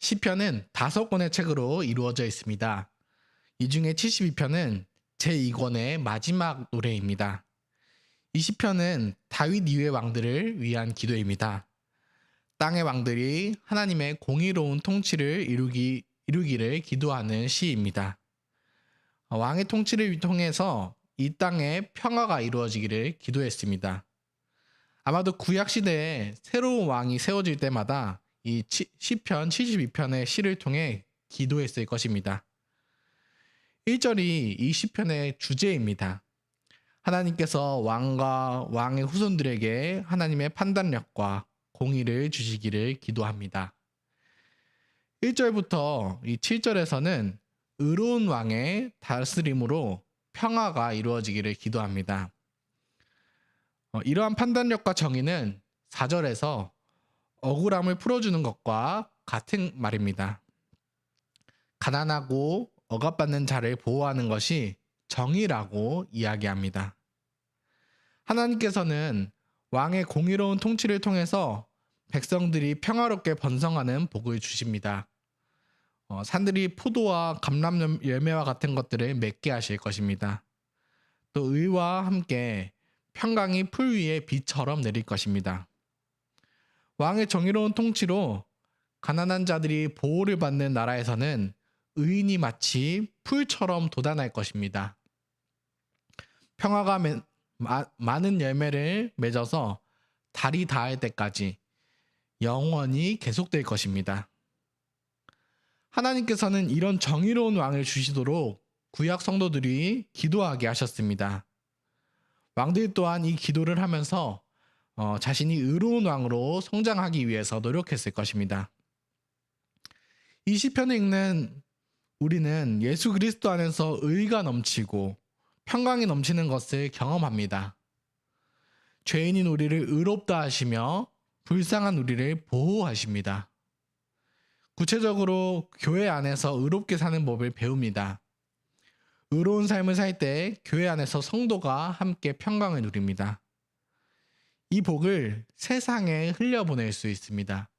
시편은 5권의 책으로 이루어져 있습니다. 이 중에 72편은 제2권의 마지막 노래입니다. 이 시편은 다윗 이후의 왕들을 위한 기도입니다. 땅의 왕들이 하나님의 공의로운 통치를 이루기를 기도하는 시입니다. 왕의 통치를 통해서 이 땅에 평화가 이루어지기를 기도했습니다. 아마도 구약 시대에 새로운 왕이 세워질 때마다 이 시편 72편의 시를 통해 기도했을 것입니다. 1절이 이 시편의 주제입니다. 하나님께서 왕과 왕의 후손들에게 하나님의 판단력과 공의를 주시기를 기도합니다. 1절부터 이 7절에서는 의로운 왕의 다스림으로 평화가 이루어지기를 기도합니다. 이러한 판단력과 정의는 4절에서 억울함을 풀어주는 것과 같은 말입니다. 가난하고 억압받는 자를 보호하는 것이 정의라고 이야기합니다. 하나님께서는 왕의 공의로운 통치를 통해서 백성들이 평화롭게 번성하는 복을 주십니다. 산들이 포도와 감람 열매와 같은 것들을 맺게 하실 것입니다. 또 의와 함께 평강이 풀 위에 비처럼 내릴 것입니다. 왕의 정의로운 통치로 가난한 자들이 보호를 받는 나라에서는 의인이 마치 풀처럼 돋아날 것입니다. 평화가 많은 열매를 맺어서 달이 닿을 때까지 영원히 계속될 것입니다. 하나님께서는 이런 정의로운 왕을 주시도록 구약 성도들이 기도하게 하셨습니다. 왕들 또한 이 기도를 하면서 자신이 의로운 왕으로 성장하기 위해서 노력했을 것입니다. 이 시편을 읽는 우리는 예수 그리스도 안에서 의가 넘치고 평강이 넘치는 것을 경험합니다. 죄인인 우리를 의롭다 하시며 불쌍한 우리를 보호하십니다. 구체적으로 교회 안에서 의롭게 사는 법을 배웁니다. 의로운 삶을 살 때 교회 안에서 성도가 함께 평강을 누립니다. 이 복을 세상에 흘려보낼 수 있습니다.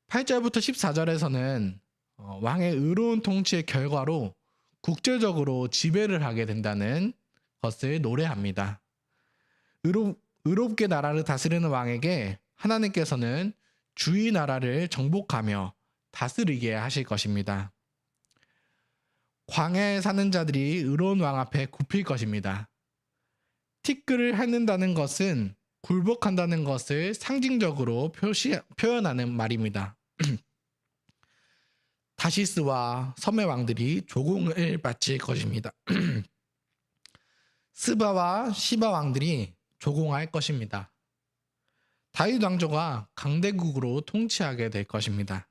8절부터 14절에서는 왕의 의로운 통치의 결과로 국제적으로 지배를 하게 된다는 것을 노래합니다. 의롭게 나라를 다스리는 왕에게 하나님께서는 주위 나라를 정복하며 다스리게 하실 것입니다. 광야에 사는 자들이 의로운 왕 앞에 굽힐 것입니다. 티끌을 핥는다는 것은 굴복한다는 것을 상징적으로 표현하는 말입니다. 다시스와 섬의 왕들이 조공을 바칠 것입니다. 스바와 시바 왕들이 조공할 것입니다. 다윗 왕조가 강대국으로 통치하게 될 것입니다.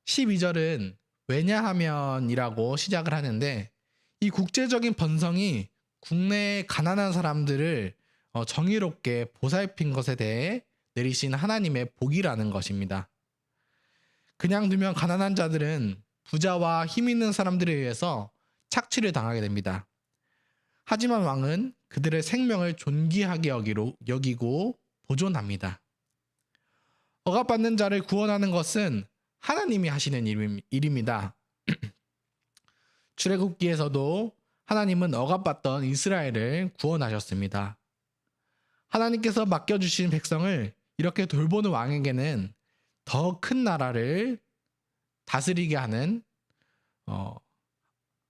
12절은 왜냐하면이라고 시작을 하는데 이 국제적인 번성이 국내의 가난한 사람들을 정의롭게 보살핀 것에 대해 내리신 하나님의 복이라는 것입니다. 그냥 두면 가난한 자들은 부자와 힘 있는 사람들에 의해서 착취를 당하게 됩니다. 하지만 왕은 그들의 생명을 존귀하게 여기고 보존합니다. 억압받는 자를 구원하는 것은 하나님이 하시는 일입니다. 출애굽기에서도 하나님은 억압받던 이스라엘을 구원하셨습니다. 하나님께서 맡겨주신 백성을 이렇게 돌보는 왕에게는 더 큰 나라를 다스리게 하는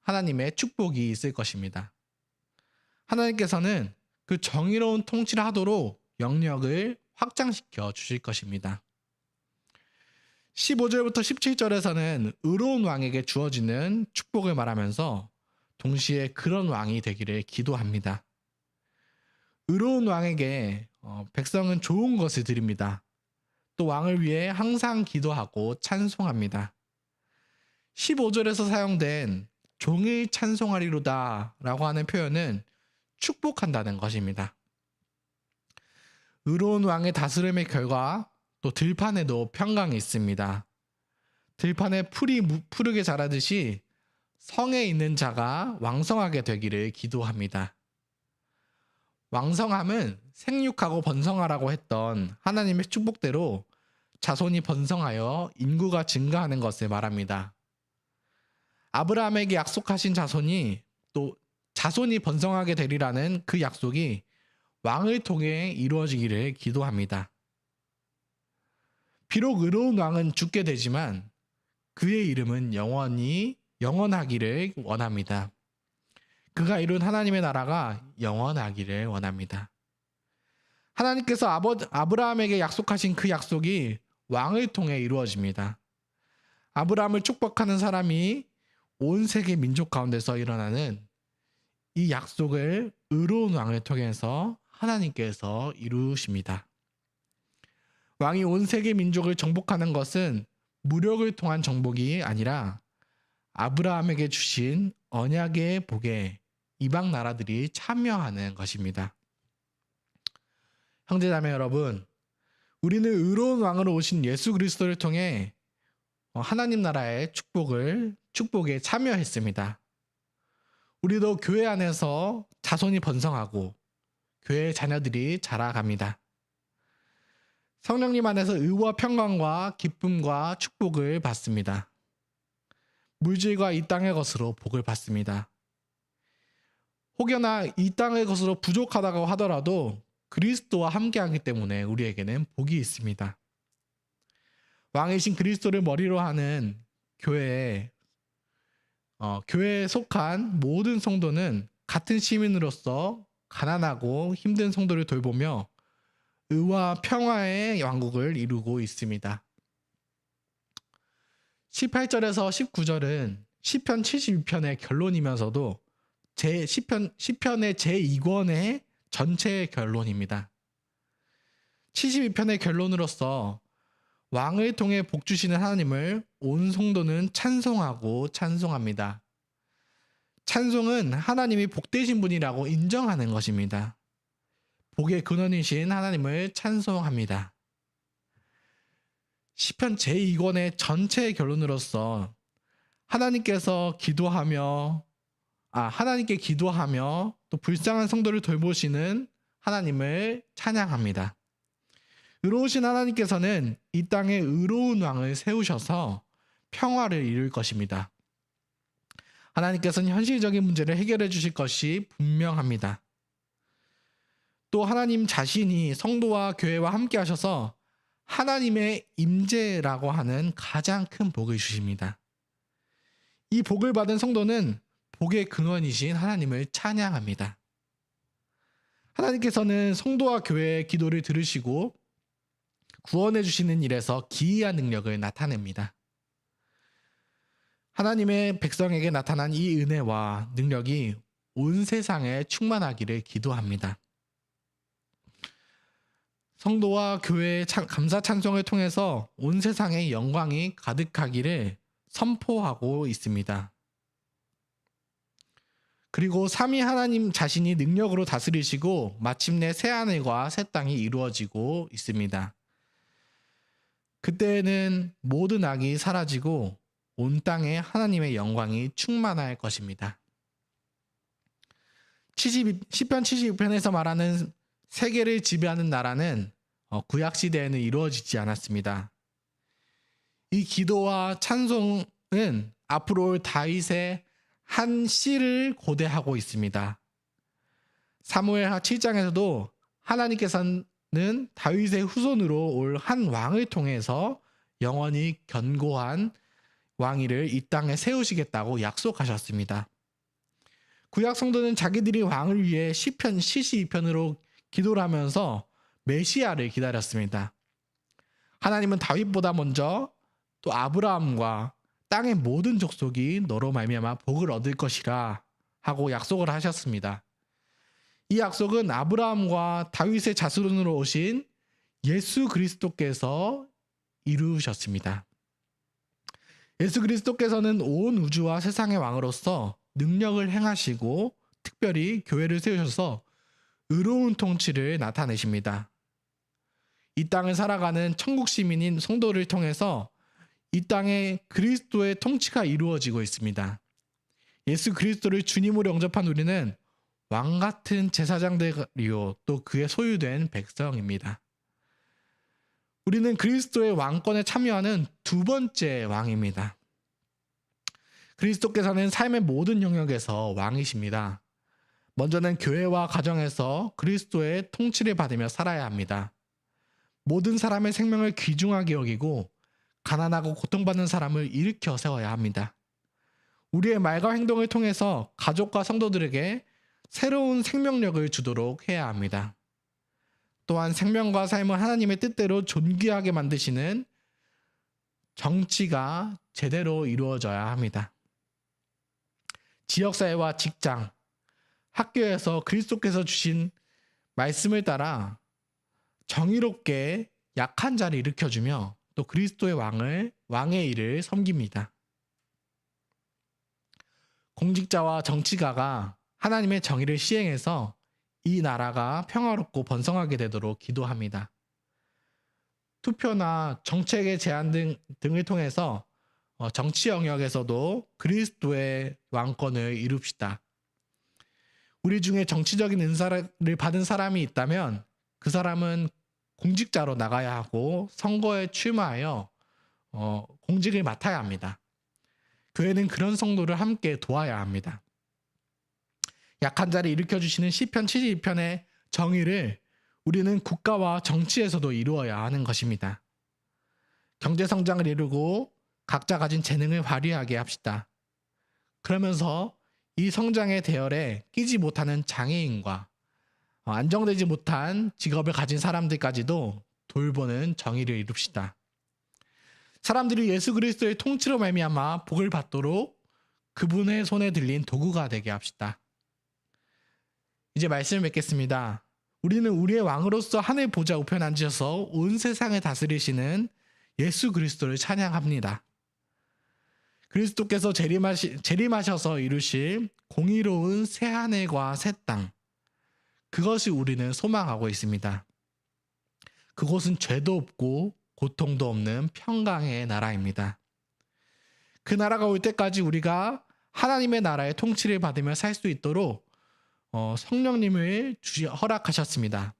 하나님의 축복이 있을 것입니다. 하나님께서는 그 정의로운 통치를 하도록 영역을 확장시켜 주실 것입니다. 15절부터 17절에서는 의로운 왕에게 주어지는 축복을 말하면서 동시에 그런 왕이 되기를 기도합니다. 의로운 왕에게 백성은 좋은 것을 드립니다. 또 왕을 위해 항상 기도하고 찬송합니다. 15절에서 사용된 종일 찬송하리로다 라고 하는 표현은 축복한다는 것입니다. 의로운 왕의 다스림의 결과 또 들판에도 평강이 있습니다. 들판에 풀이 푸르게 자라듯이 성에 있는 자가 왕성하게 되기를 기도합니다. 왕성함은 생육하고 번성하라고 했던 하나님의 축복대로 자손이 번성하여 인구가 증가하는 것을 말합니다. 아브라함에게 약속하신 자손이 또 자손이 번성하게 되리라는 그 약속이 왕을 통해 이루어지기를 기도합니다. 비록 의로운 왕은 죽게 되지만 그의 이름은 영원하기를 원합니다. 그가 이룬 하나님의 나라가 영원하기를 원합니다. 하나님께서 아브라함에게 약속하신 그 약속이 왕을 통해 이루어집니다. 아브라함을 축복하는 사람이 온 세계 민족 가운데서 일어나는 이 약속을 의로운 왕을 통해서 하나님께서 이루십니다. 왕이 온 세계 민족을 정복하는 것은 무력을 통한 정복이 아니라 아브라함에게 주신 언약의 복에 이방 나라들이 참여하는 것입니다. 형제자매 여러분, 우리는 의로운 왕으로 오신 예수 그리스도를 통해 하나님 나라의 축복에 참여했습니다. 우리도 교회 안에서 자손이 번성하고 교회의 자녀들이 자라갑니다. 성령님 안에서 의와 평강과 기쁨과 축복을 받습니다. 물질과 이 땅의 것으로 복을 받습니다. 혹여나 이 땅의 것으로 부족하다고 하더라도 그리스도와 함께하기 때문에 우리에게는 복이 있습니다. 왕이신 그리스도를 머리로 하는 교회에 속한 모든 성도는 같은 시민으로서 가난하고 힘든 성도를 돌보며 의와 평화의 왕국을 이루고 있습니다. 18절에서 19절은 시편 72편의 결론이면서도 시편의 제2권의 전체의 결론입니다. 72편의 결론으로서 왕을 통해 복 주시는 하나님을 온 성도는 찬송합니다. 찬송은 하나님이 복되신 분이라고 인정하는 것입니다. 복의 근원이신 하나님을 찬송합니다. 시편 제2권의 전체의 결론으로서 하나님께 기도하며 또 불쌍한 성도를 돌보시는 하나님을 찬양합니다. 의로우신 하나님께서는 이 땅에 의로운 왕을 세우셔서 평화를 이룰 것입니다. 하나님께서는 현실적인 문제를 해결해 주실 것이 분명합니다. 또 하나님 자신이 성도와 교회와 함께 하셔서 하나님의 임재라고 하는 가장 큰 복을 주십니다. 이 복을 받은 성도는 복의 근원이신 하나님을 찬양합니다. 하나님께서는 성도와 교회의 기도를 들으시고 구원해 주시는 일에서 기이한 능력을 나타냅니다. 하나님의 백성에게 나타난 이 은혜와 능력이 온 세상에 충만하기를 기도합니다. 성도와 교회의 감사 찬송을 통해서 온 세상에 영광이 가득하기를 선포하고 있습니다. 그리고 삼위 하나님 자신이 능력으로 다스리시고 마침내 새하늘과 새 땅이 이루어지고 있습니다. 그때에는 모든 악이 사라지고 온 땅에 하나님의 영광이 충만할 것입니다. 시편 72편에서 말하는 세계를 지배하는 나라는 구약 시대에는 이루어지지 않았습니다. 이 기도와 찬송은 앞으로 올 다윗의 한 씨를 고대하고 있습니다. 사무엘하 7장에서도 하나님께서는 다윗의 후손으로 올 한 왕을 통해서 영원히 견고한 왕위를 이 땅에 세우시겠다고 약속하셨습니다. 구약 성도는 자기들이 왕을 위해 시편 72편으로 기도를 하면서 메시아를 기다렸습니다. 하나님은 다윗보다 먼저 또 아브라함과 땅의 모든 족속이 너로 말미암아 복을 얻을 것이라 하고 약속을 하셨습니다. 이 약속은 아브라함과 다윗의 자손으로 오신 예수 그리스도께서 이루셨습니다. 예수 그리스도께서는 온 우주와 세상의 왕으로서 능력을 행하시고 특별히 교회를 세우셔서 의로운 통치를 나타내십니다. 이 땅을 살아가는 천국 시민인 성도를 통해서 이 땅에 그리스도의 통치가 이루어지고 있습니다. 예수 그리스도를 주님으로 영접한 우리는 왕 같은 제사장들이요 또 그의 소유된 백성입니다. 우리는 그리스도의 왕권에 참여하는 두 번째 왕입니다. 그리스도께서는 삶의 모든 영역에서 왕이십니다. 먼저는 교회와 가정에서 그리스도의 통치를 받으며 살아야 합니다. 모든 사람의 생명을 귀중하게 여기고 가난하고 고통받는 사람을 일으켜 세워야 합니다. 우리의 말과 행동을 통해서 가족과 성도들에게 새로운 생명력을 주도록 해야 합니다. 또한 생명과 삶을 하나님의 뜻대로 존귀하게 만드시는 정치가 제대로 이루어져야 합니다. 지역사회와 직장, 학교에서 그리스도께서 주신 말씀을 따라 정의롭게 약한 자를 일으켜주며 또 그리스도의 왕의 일을 섬깁니다. 공직자와 정치가가 하나님의 정의를 시행해서 이 나라가 평화롭고 번성하게 되도록 기도합니다. 투표나 정책의 제안 등을 통해서 정치 영역에서도 그리스도의 왕권을 이룹시다. 우리 중에 정치적인 은사를 받은 사람이 있다면 그 사람은 공직자로 나가야 하고 선거에 출마하여 공직을 맡아야 합니다. 교회는 그런 성도를 함께 도와야 합니다. 약한 자를 일으켜주시는 시편 72편의 정의를 우리는 국가와 정치에서도 이루어야 하는 것입니다. 경제성장을 이루고 각자 가진 재능을 발휘하게 합시다. 그러면서 이 성장의 대열에 끼지 못하는 장애인과 안정되지 못한 직업을 가진 사람들까지도 돌보는 정의를 이룹시다. 사람들이 예수 그리스도의 통치로 말미암아 복을 받도록 그분의 손에 들린 도구가 되게 합시다. 이제 말씀을 맺겠습니다. 우리는 우리의 왕으로서 하늘 보좌 우편에 앉으셔서 온 세상을 다스리시는 예수 그리스도를 찬양합니다. 그리스도께서 재림하셔서 이루실 공의로운 새하늘과 새 땅, 그것이 우리는 소망하고 있습니다. 그곳은 죄도 없고 고통도 없는 평강의 나라입니다. 그 나라가 올 때까지 우리가 하나님의 나라의 통치를 받으며 살 수 있도록 성령님을 허락하셨습니다.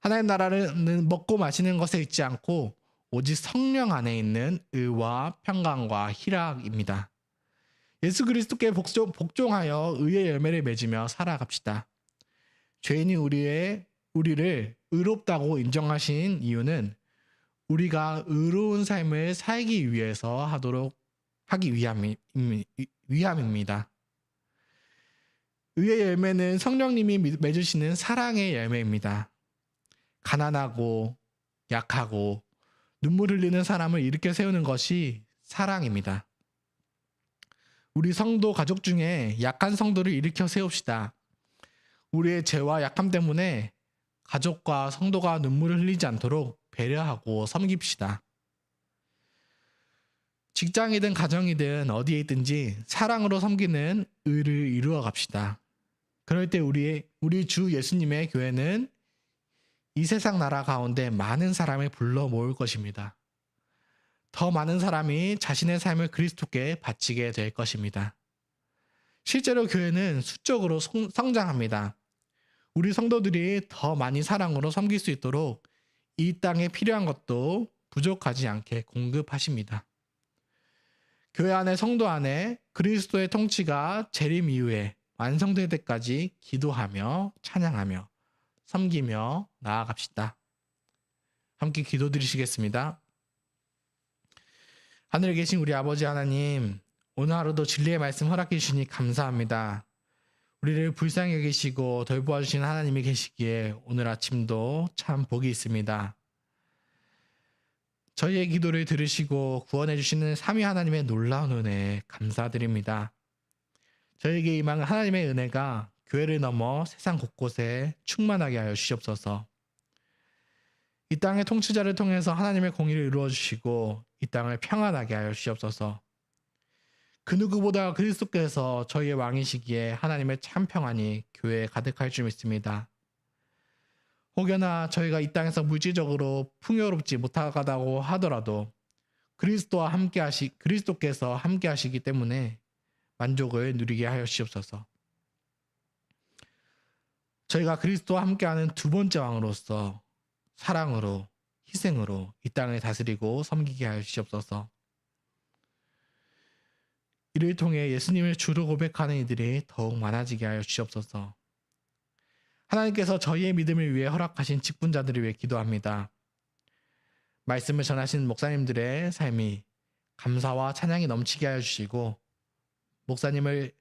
하나님 나라는 먹고 마시는 것에 있지 않고 오직 성령 안에 있는 의와 평강과 희락입니다. 예수 그리스도께 복종하여 의의 열매를 맺으며 살아갑시다. 죄인이 우리를 의롭다고 인정하신 이유는 우리가 의로운 삶을 살기 위해서 하기 위함입니다. 의의 열매는 성령님이 맺으시는 사랑의 열매입니다. 가난하고 약하고 눈물 흘리는 사람을 일으켜 세우는 것이 사랑입니다. 우리 성도 가족 중에 약한 성도를 일으켜 세웁시다. 우리의 죄와 약함 때문에 가족과 성도가 눈물을 흘리지 않도록 배려하고 섬깁시다. 직장이든 가정이든 어디에 있든지 사랑으로 섬기는 의를 이루어 갑시다. 그럴 때 우리 주 예수님의 교회는 이 세상 나라 가운데 많은 사람을 불러 모을 것입니다. 더 많은 사람이 자신의 삶을 그리스도께 바치게 될 것입니다. 실제로 교회는 수적으로 성장합니다. 우리 성도들이 더 많이 사랑으로 섬길 수 있도록 이 땅에 필요한 것도 부족하지 않게 공급하십니다. 교회 안에 성도 안에 그리스도의 통치가 재림 이후에 완성될 때까지 기도하며 찬양하며 섬기며 나아갑시다. 함께 기도드리시겠습니다. 하늘에 계신 우리 아버지 하나님, 오늘 하루도 진리의 말씀 허락해 주시니 감사합니다. 우리를 불쌍히 여기시고 돌보아 주신 하나님이 계시기에 오늘 아침도 참 복이 있습니다. 저희의 기도를 들으시고 구원해 주시는 삼위 하나님의 놀라운 은혜에 감사드립니다. 저에게 임한 하나님의 은혜가 교회를 넘어 세상 곳곳에 충만하게 하여 주시옵소서. 이 땅의 통치자를 통해서 하나님의 공의를 이루어 주시고 이 땅을 평안하게 하여 주시옵소서. 그 누구보다 그리스도께서 저희의 왕이시기에 하나님의 참 평안이 교회에 가득할 줄 믿습니다. 혹여나 저희가 이 땅에서 물질적으로 풍요롭지 못하다고 하더라도 그리스도께서 함께 하시기 때문에 만족을 누리게 하여 주시옵소서. 저희가 그리스도와 함께하는 두 번째 왕으로서 사랑으로 희생으로 이 땅을 다스리고 섬기게 하여 주시옵소서. 이를 통해 예수님을 주로 고백하는 이들이 더욱 많아지게 하여 주시옵소서. 하나님께서 저희의 믿음을 위해 허락하신 직분자들을 위해 기도합니다. 말씀을 전하신 목사님들의 삶이 감사와 찬양이 넘치게 하여 주시고 목사님을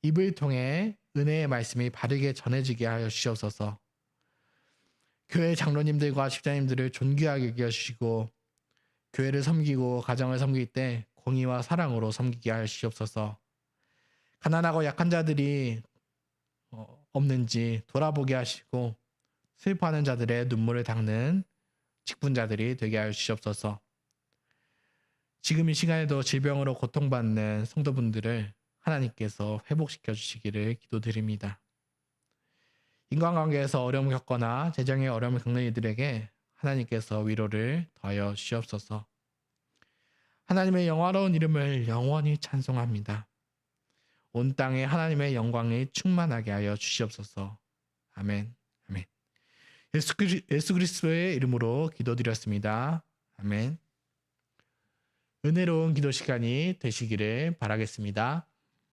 입을 통해 은혜의 말씀이 바르게 전해지게 하여 주시옵소서. 교회 장로님들과 집사님들을 존귀하게 여겨 주시고 교회를 섬기고 가정을 섬길 때 공의와 사랑으로 섬기게 하여 주시옵소서. 가난하고 약한 자들이 없는지 돌아보게 하시고 슬퍼하는 자들의 눈물을 닦는 직분자들이 되게 하여 주시옵소서. 지금 이 시간에도 질병으로 고통받는 성도분들을 하나님께서 회복시켜 주시기를 기도드립니다. 인간관계에서 어려움을 겪거나 재정의 어려움을 겪는 이들에게 하나님께서 위로를 더하여 주시옵소서. 하나님의 영화로운 이름을 영원히 찬송합니다. 온 땅에 하나님의 영광이 충만하게 하여 주시옵소서. 아멘. 아멘. 예수 그리스도의 이름으로 기도드렸습니다. 아멘. 은혜로운 기도 시간이 되시기를 바라겠습니다.